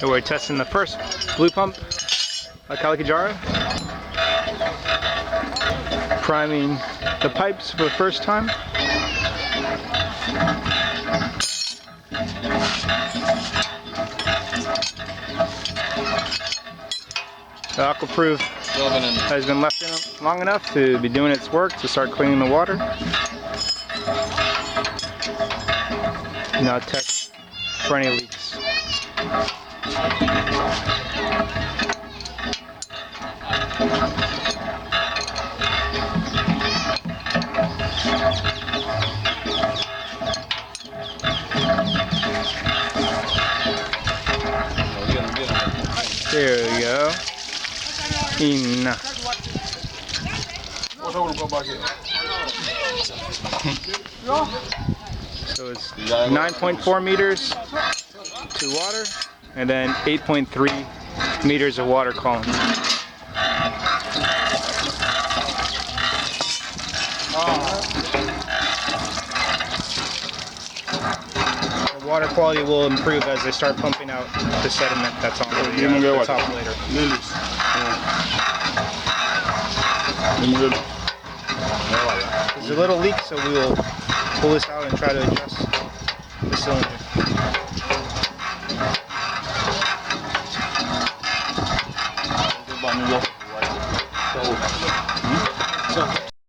And we're testing the first Bluepump Kalikajara. Priming the pipes for the first time. The aquaproof has been left in long enough to be doing its work to start cleaning the water. Now test for any leaks. There we go. So it's 9.4 meters to water, and then 8.3 meters of water column. The water quality will improve as they start pumping out the sediment that's on the top later. There's a little leak, so we will pull this out and try to adjust the cylinder.